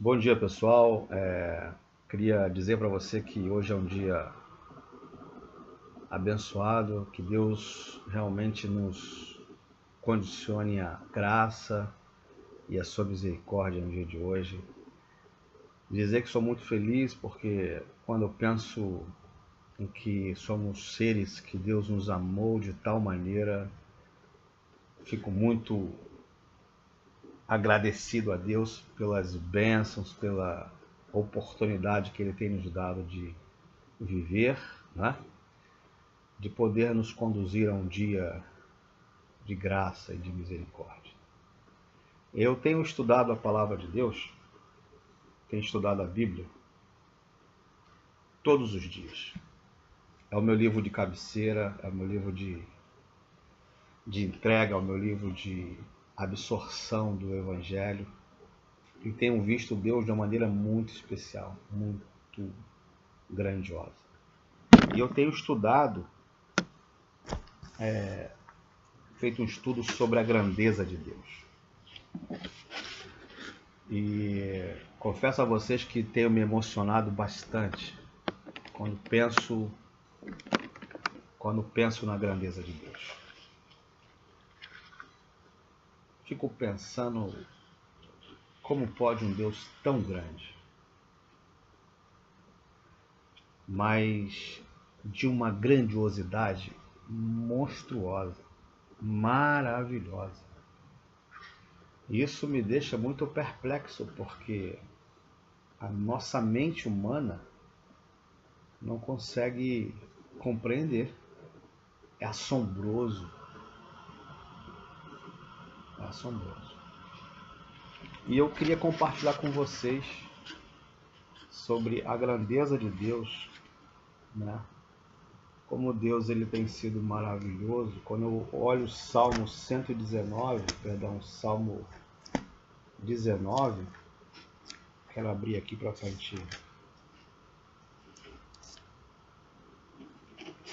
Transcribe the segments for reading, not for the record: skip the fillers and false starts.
Bom dia, pessoal. Queria dizer para você que hoje é um dia abençoado, que Deus realmente nos condicione a graça e a sua misericórdia no dia de hoje. Dizer que sou muito feliz porque quando eu penso em que somos seres que Deus nos amou de tal maneira, fico muito agradecido a Deus pelas bênçãos, pela oportunidade que Ele tem nos dado de viver, né? De poder nos conduzir a um dia de graça e de misericórdia. Eu tenho estudado a palavra de Deus, tenho estudado a Bíblia todos os dias. É o meu livro de cabeceira, é o meu livro de entrega, é o meu livro de absorção do Evangelho. E tenho visto Deus de uma maneira muito especial, muito grandiosa. E eu tenho estudado, feito um estudo sobre a grandeza de Deus. E confesso a vocês que tenho me emocionado bastante quando penso na grandeza de Deus. Fico pensando como pode um Deus tão grande, mas de uma grandiosidade monstruosa, maravilhosa. Isso me deixa muito perplexo, porque a nossa mente humana não consegue compreender. É assombroso. É assombroso. E eu queria compartilhar com vocês sobre a grandeza de Deus, né? Como Deus ele tem sido maravilhoso. Quando eu olho o Salmo 19, quero abrir aqui para frente.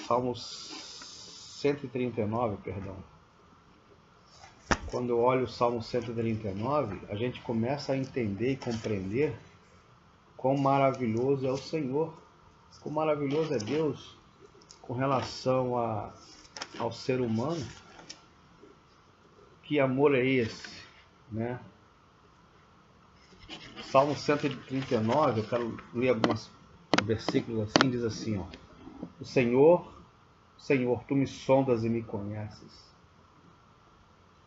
Salmo 139, perdão. Quando eu olho o Salmo 139, a gente começa a entender e compreender quão maravilhoso é o Senhor, quão maravilhoso é Deus com relação ao ser humano. Que amor é esse, né? Salmo 139, eu quero ler alguns versículos assim, diz assim, ó: O Senhor, tu me sondas e me conheces.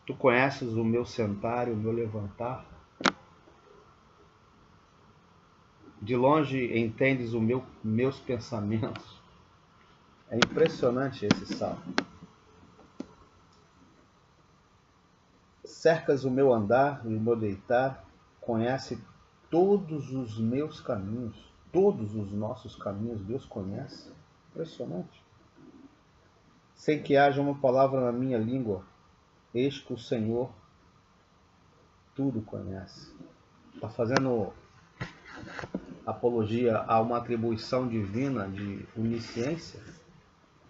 Tu conheces o meu sentar e o meu levantar. De longe entendes os meus pensamentos. É impressionante esse salmo. Cercas o meu andar e o meu deitar, conhece todos os meus caminhos, todos os nossos caminhos Deus conhece. Impressionante. Sem que haja uma palavra na minha língua, eis que o Senhor tudo conhece. Está fazendo apologia a uma atribuição divina de onisciência.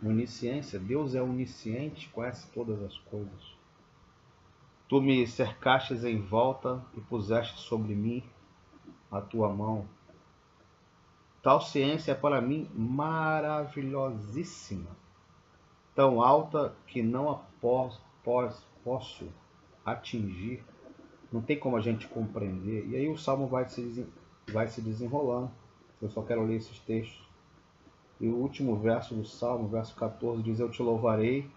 Onisciência, Deus é onisciente, conhece todas as coisas. Tu me cercastes em volta e puseste sobre mim a tua mão. Tal ciência é para mim maravilhosíssima, tão alta que não a posso atingir. Não tem como a gente compreender. E aí o Salmo vai se desenrolando. Eu só quero ler esses textos. E o último verso do Salmo, verso 14, diz: Eu te louvarei,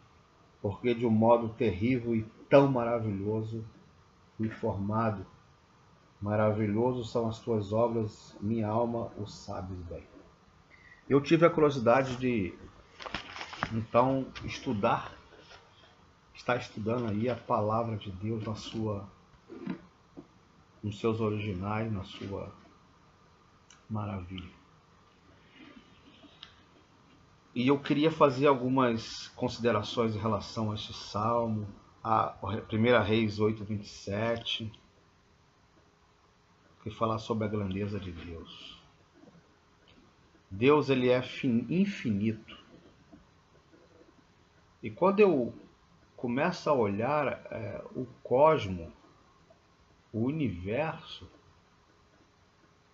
porque de um modo terrível e tão maravilhoso fui formado. Maravilhoso são as tuas obras, minha alma o sabes bem. Eu tive a curiosidade de, então, estar estudando aí a palavra de Deus nos seus originais, na sua maravilha. E eu queria fazer algumas considerações em relação a este salmo, a 1 Reis 8:27, que fala sobre a grandeza de Deus. Deus ele é infinito. E quando eu começo a olhar o cosmos, o universo,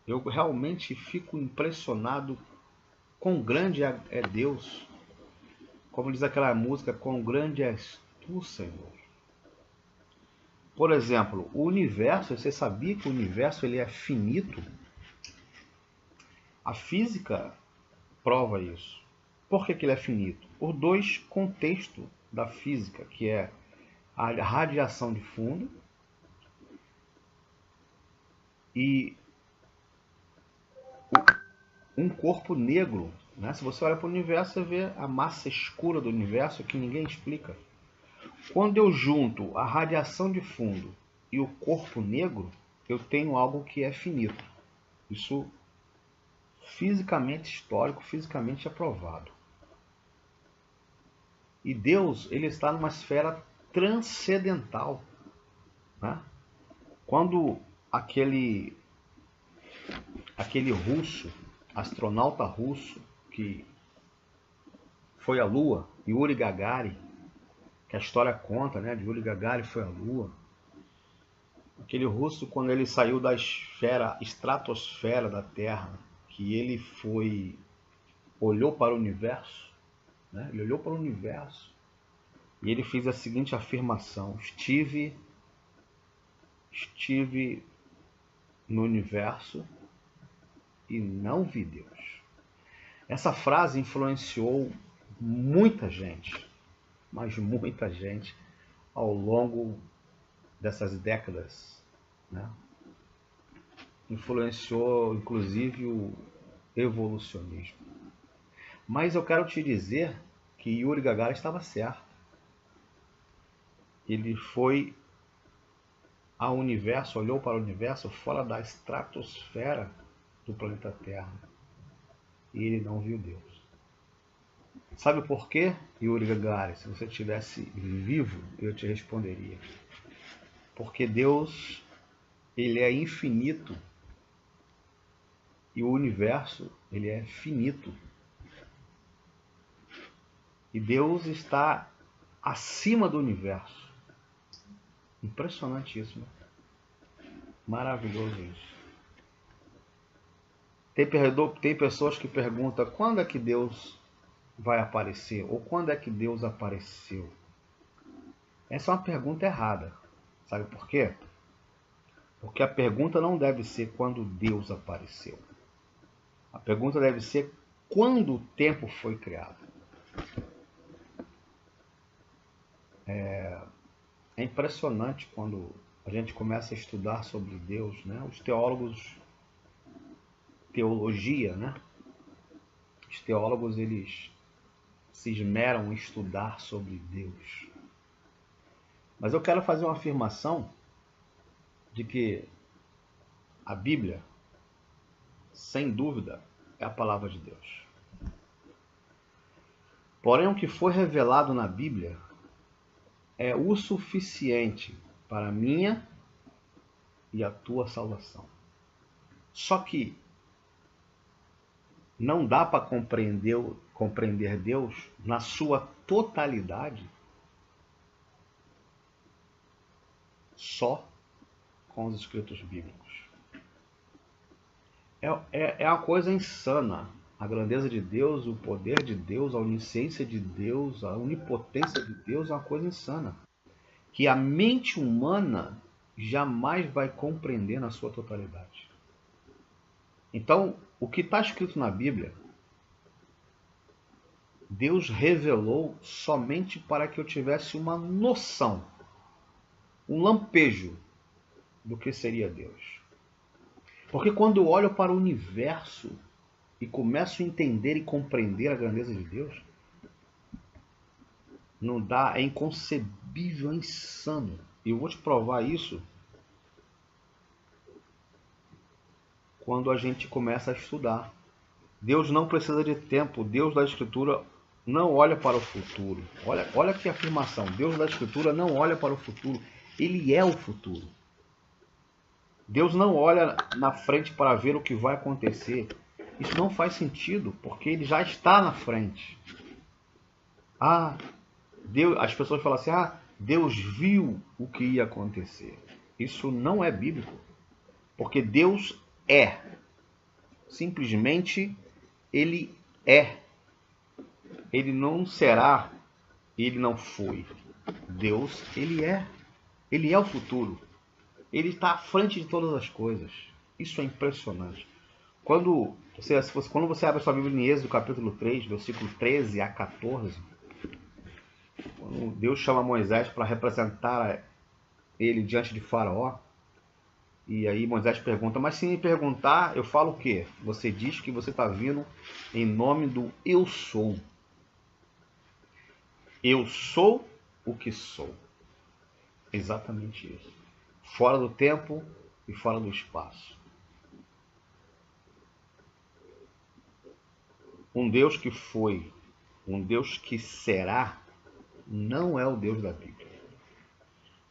Eu realmente fico impressionado quão grande é Deus. Como diz aquela música, quão grande és tu, Senhor. Por exemplo, o universo, você sabia que o universo ele é finito? A física prova isso. Por que ele é finito? Por dois contextos da física, que é a radiação de fundo e um corpo negro. Né? Se você olha para o universo, você vê a massa escura do universo que ninguém explica. Quando eu junto a radiação de fundo e o corpo negro, eu tenho algo que é finito. Isso fisicamente histórico, fisicamente aprovado. E Deus, ele está numa esfera transcendental. Né? Quando aquele russo, astronauta russo, que foi à Lua, Yuri Gagarin, que a história conta, né, de Yuri Gagarin foi à Lua. Aquele russo, quando ele saiu da estratosfera da Terra, que ele olhou para o universo, né? Ele olhou para o universo e ele fez a seguinte afirmação: estive no universo e não vi Deus. Essa frase influenciou muita gente, mas muita gente, ao longo dessas décadas, né? Influenciou inclusive o evolucionismo. Mas eu quero te dizer que Yuri Gagarin estava certo. Ele foi ao universo, olhou para o universo fora da estratosfera do planeta Terra e ele não viu Deus. Sabe por quê, Yuri Gagarin? Se você estivesse vivo, eu te responderia. Porque Deus, ele é infinito e o universo, ele é finito. E Deus está acima do universo. Impressionante isso, né? Maravilhoso isso. Tem pessoas que perguntam quando é que Deus vai aparecer? Ou quando é que Deus apareceu? Essa é uma pergunta errada. Sabe por quê? Porque a pergunta não deve ser quando Deus apareceu. A pergunta deve ser quando o tempo foi criado. É impressionante quando a gente começa a estudar sobre Deus, né? Os teólogos, teologia, né? Os teólogos, eles se esmeram em estudar sobre Deus. Mas eu quero fazer uma afirmação de que a Bíblia, sem dúvida, é a palavra de Deus. Porém, o que foi revelado na Bíblia é o suficiente para a minha e a tua salvação. Só que não dá para compreender Deus na sua totalidade só com os escritos bíblicos. É uma coisa insana. A grandeza de Deus, o poder de Deus, a onisciência de Deus, a onipotência de Deus é uma coisa insana. Que a mente humana jamais vai compreender na sua totalidade. Então, o que está escrito na Bíblia, Deus revelou somente para que eu tivesse uma noção, um lampejo do que seria Deus. Porque quando eu olho para o universo e começo a entender e compreender a grandeza de Deus, não dá, é inconcebível, é insano. E eu vou te provar isso quando a gente começa a estudar. Deus não precisa de tempo. Deus da Escritura não olha para o futuro. Olha que afirmação. Deus da Escritura não olha para o futuro. Ele é o futuro. Deus não olha na frente para ver o que vai acontecer. Isso não faz sentido, porque ele já está na frente. Deus, as pessoas falam assim, Deus viu o que ia acontecer. Isso não é bíblico, porque Deus é. Simplesmente ele é. Ele não será, ele não foi. Deus, ele é. Ele é o futuro. Ele está à frente de todas as coisas. Isso é impressionante. Quando você abre a sua Bíblia em Êxodo, capítulo 3, versículo 13 a 14, quando Deus chama Moisés para representar ele diante de Faraó, e aí Moisés pergunta, mas se me perguntar, eu falo o quê? Você diz que você está vindo em nome do Eu Sou. Eu sou o que sou. Exatamente isso. Fora do tempo e fora do espaço. Um Deus que foi, um Deus que será, não é o Deus da Bíblia.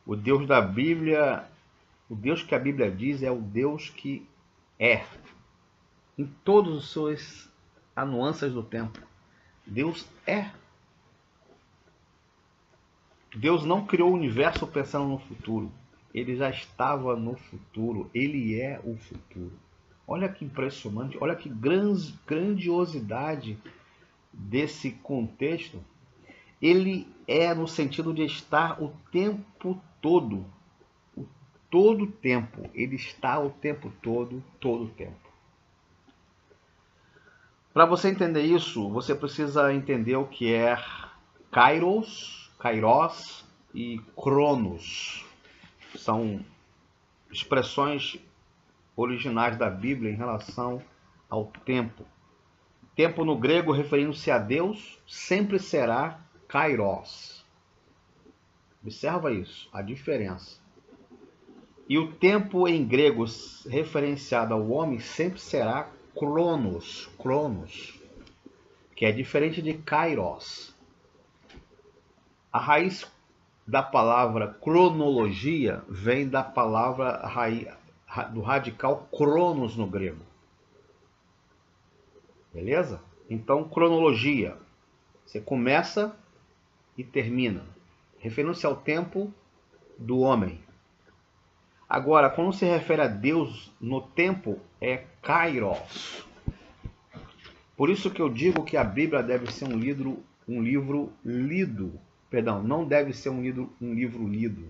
O Deus da Bíblia, o Deus que a Bíblia diz é o Deus que é. Em todas as suas nuances do tempo. Deus é. Deus não criou o universo pensando no futuro. Ele já estava no futuro. Ele é o futuro. Olha que impressionante, olha que grandiosidade desse contexto. Ele é no sentido de estar o tempo todo. Todo o tempo. Ele está o tempo todo o tempo. Para você entender isso, você precisa entender o que é Kairos e Cronos. São expressões originais da Bíblia em relação ao tempo. Tempo no grego, referindo-se a Deus, sempre será Kairos. Observa isso, a diferença. E o tempo em grego, referenciado ao homem, sempre será Cronos, que é diferente de Kairos. A raiz da palavra cronologia vem da palavra do radical cronos no grego. Beleza? Então, cronologia. Você começa e termina. Referindo-se ao tempo do homem. Agora, quando se refere a Deus no tempo, é Kairos. Por isso que eu digo que a Bíblia deve ser um livro lido. Perdão, não deve ser um livro lido.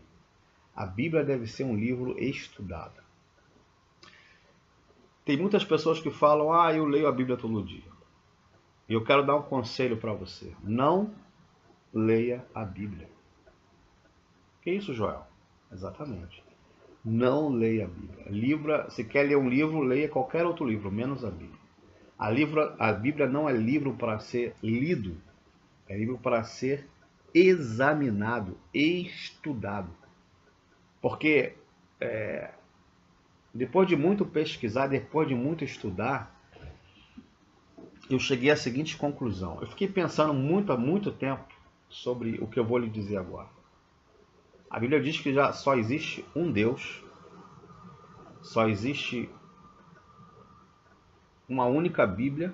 A Bíblia deve ser um livro estudado. Tem muitas pessoas que falam, eu leio a Bíblia todo dia. E eu quero dar um conselho para você. Não leia a Bíblia. Que isso, Joel? Exatamente. Não leia a Bíblia. Se quer ler um livro, leia qualquer outro livro, menos a Bíblia. A Bíblia não é livro para ser lido. É livro para ser examinado, estudado. Porque depois de muito pesquisar, depois de muito estudar, eu cheguei à seguinte conclusão. Eu fiquei pensando há muito tempo sobre o que eu vou lhe dizer agora. A Bíblia diz que já só existe um Deus, só existe uma única Bíblia,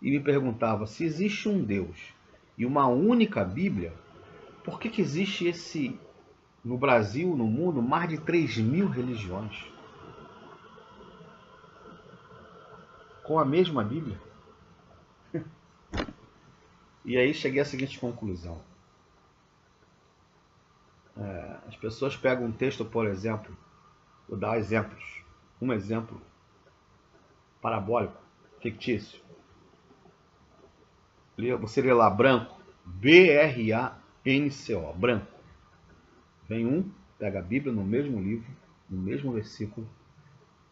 e me perguntava, se existe um Deus e uma única Bíblia, por que existe no Brasil, no mundo, mais de 3.000 religiões com a mesma Bíblia? E aí cheguei à seguinte conclusão. As pessoas pegam um texto, por exemplo, vou dar exemplos. Um exemplo parabólico, fictício. Você lê lá, branco, B-R-A-N-C-O, branco. Vem pega a Bíblia no mesmo livro, no mesmo versículo,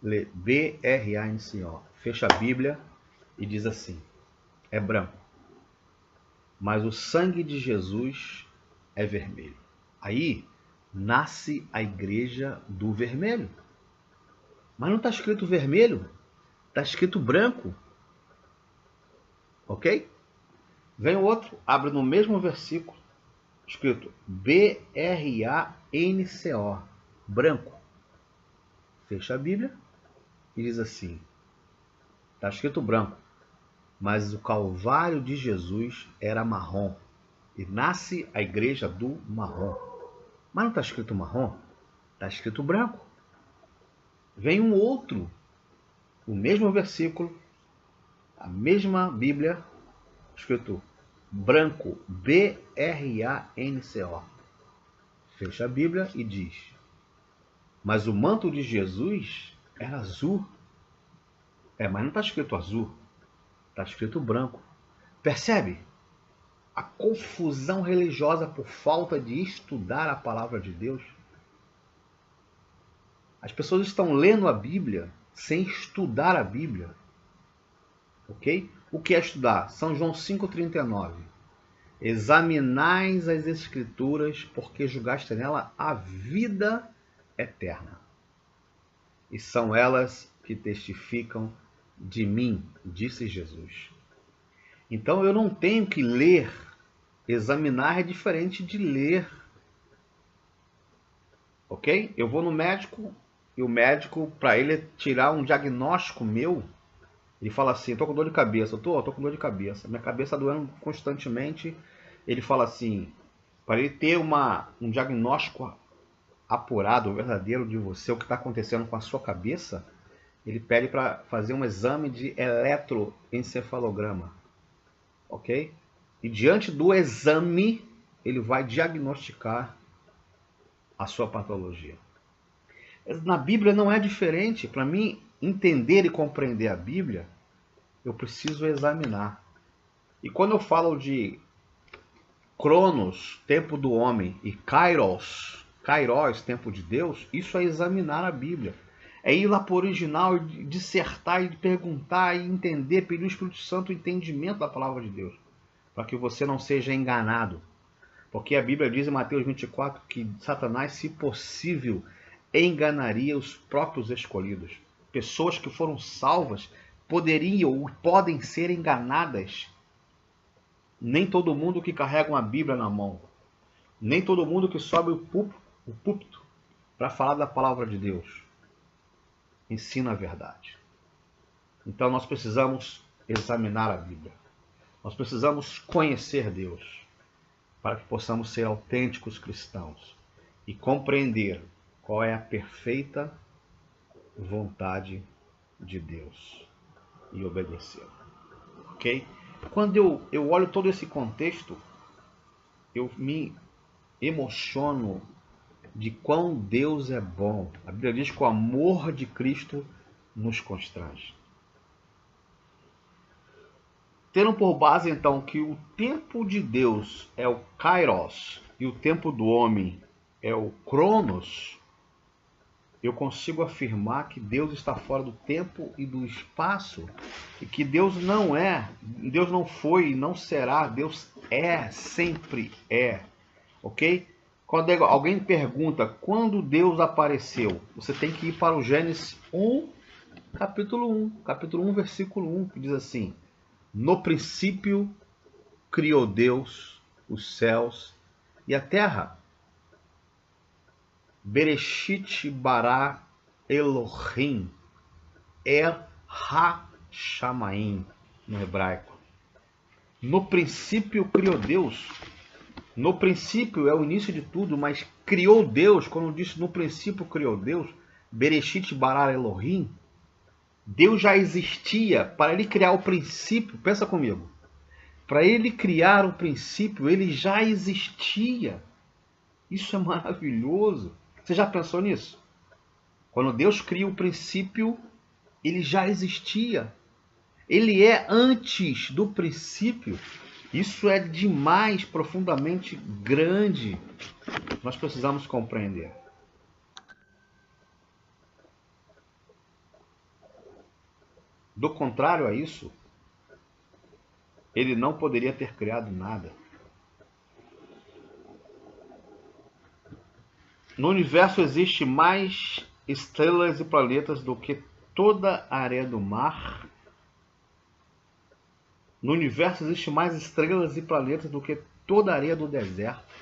lê B-R-A-N-C-O, fecha a Bíblia e diz assim, é branco, mas o sangue de Jesus é vermelho. Aí nasce a igreja do vermelho. Mas não está escrito vermelho, está escrito branco. Ok? Vem o outro, abre no mesmo versículo, escrito B-R-A-N-C-O, branco. Fecha a Bíblia e diz assim, está escrito branco, mas o Calvário de Jesus era marrom. E nasce a igreja do marrom. Mas não está escrito marrom, está escrito branco. Vem um outro O mesmo versículo, a mesma Bíblia, escrito branco, B-R-A-N-C-O. Fecha a Bíblia e diz: mas o manto de Jesus era azul. Mas não está escrito azul, está escrito branco. Percebe? A confusão religiosa por falta de estudar a palavra de Deus. As pessoas estão lendo a Bíblia sem estudar a Bíblia. Ok? O que é estudar? São João 5,39. Examinais as Escrituras, porque julgaste nela a vida eterna. E são elas que testificam de mim, disse Jesus. Então eu não tenho que ler. Examinar é diferente de ler. Ok? Eu vou no médico e o médico, para ele tirar um diagnóstico meu, ele fala assim: estou com dor de cabeça. Estou com dor de cabeça. Minha cabeça doendo constantemente. Ele fala assim: para ele ter um diagnóstico apurado, verdadeiro de você, o que está acontecendo com a sua cabeça, ele pede para fazer um exame de eletroencefalograma. Ok? E diante do exame, ele vai diagnosticar a sua patologia. Na Bíblia não é diferente. Para mim entender e compreender a Bíblia, eu preciso examinar. E quando eu falo de Cronos, tempo do homem, e Kairos, tempo de Deus, isso é examinar a Bíblia. É ir lá para o original e dissertar, e perguntar, e entender, pedir ao Espírito Santo o entendimento da palavra de Deus, para que você não seja enganado. Porque a Bíblia diz em Mateus 24 que Satanás, se possível, enganaria os próprios escolhidos. Pessoas que foram salvas poderiam ou podem ser enganadas. Nem todo mundo que carrega uma Bíblia na mão, nem todo mundo que sobe o púlpito para falar da palavra de Deus ensina a verdade. Então nós precisamos examinar a Bíblia. Nós precisamos conhecer Deus para que possamos ser autênticos cristãos e compreender qual é a perfeita vontade de Deus e obedecer. Ok? Quando eu olho todo esse contexto, eu me emociono de quão Deus é bom. A Bíblia diz que o amor de Cristo nos constrange. Tendo por base, então, que o tempo de Deus é o Kairos e o tempo do homem é o Cronos, eu consigo afirmar que Deus está fora do tempo e do espaço, e que Deus não foi e não será, Deus é, sempre é, ok? Quando alguém pergunta quando Deus apareceu, você tem que ir para o Gênesis 1, capítulo 1, versículo 1, que diz assim: no princípio criou Deus os céus e a terra. Bereshit bara Elohim El Ha-Shamaim, no hebraico. No princípio criou Deus. No princípio é o início de tudo, mas criou Deus, quando disse no princípio criou Deus, Bereshit bara Elohim, Deus já existia. Para ele criar o princípio, pensa comigo, para ele criar o princípio, ele já existia. Isso é maravilhoso. Você já pensou nisso? Quando Deus cria o princípio, ele já existia. Ele é antes do princípio. Isso é demais, profundamente grande. Nós precisamos compreender. Do contrário a isso, ele não poderia ter criado nada. No universo existe mais estrelas e planetas do que toda a areia do mar. No universo existe mais estrelas e planetas do que toda a areia do deserto.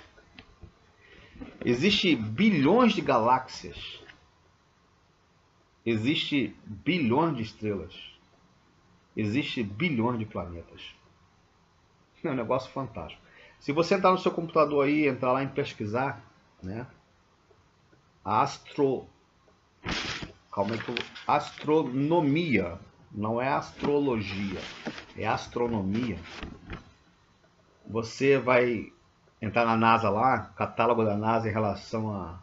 Existem bilhões de galáxias. Existem bilhões de estrelas. Existem bilhões de planetas. É um negócio fantástico. Se você entrar no seu computador aí, entrar lá em pesquisar, né? Calma aí que eu... Astronomia. Não é astrologia. É astronomia. Você vai entrar na NASA lá, catálogo da NASA em relação a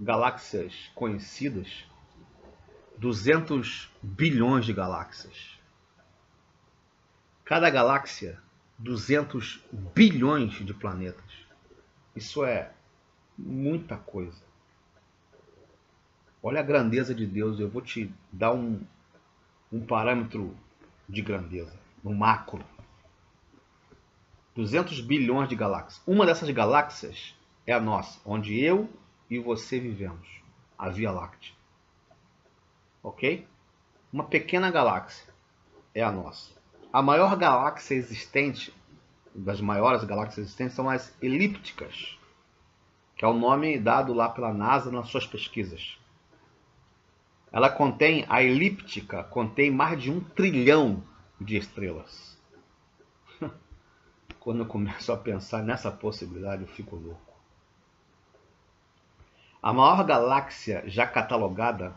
galáxias conhecidas. 200 bilhões de galáxias. Cada galáxia, 200 bilhões de planetas. Isso é muita coisa. Olha a grandeza de Deus. Eu vou te dar um parâmetro de grandeza, no macro. 200 bilhões de galáxias. Uma dessas galáxias é a nossa, onde eu e você vivemos, a Via Láctea. Ok? Uma pequena galáxia é a nossa. A maior galáxia existente, das maiores galáxias existentes, são as elípticas, que é o nome dado lá pela NASA nas suas pesquisas. Ela contém, a elíptica contém mais de 1 trilhão de estrelas. Quando eu começo a pensar nessa possibilidade, eu fico louco. A maior galáxia já catalogada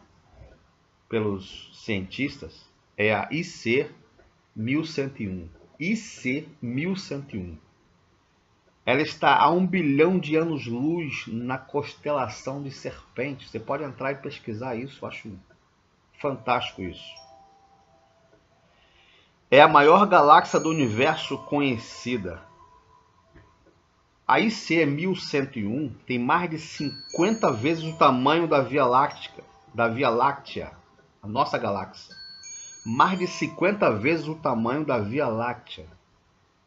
pelos cientistas é a IC 1101. IC 1101. Ela está a 1 bilhão de anos-luz na constelação de Serpente. Você pode entrar e pesquisar isso, eu acho fantástico isso. É a maior galáxia do universo conhecida. A IC 1101 tem mais de 50 vezes o tamanho da Via Láctea, a nossa galáxia. Mais de 50 vezes o tamanho da Via Láctea.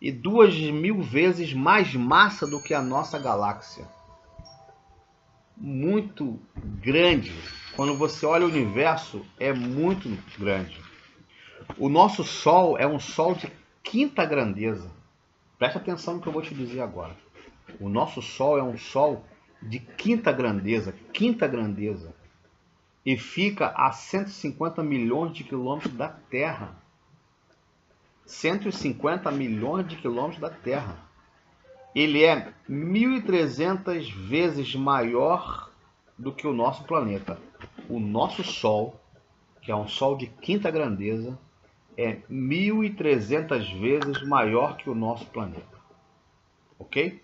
E 2.000 vezes mais massa do que a nossa galáxia. Muito grande. Quando você olha o universo, é muito grande. O nosso Sol é um Sol de quinta grandeza. Preste atenção no que eu vou te dizer agora. O nosso Sol é um Sol de quinta grandeza. E fica a 150 milhões de quilômetros da Terra. 150 milhões de quilômetros da Terra. Ele é 1.300 vezes maior do que o nosso planeta. O nosso Sol, que é um Sol de quinta grandeza, é 1.300 vezes maior que o nosso planeta. Ok?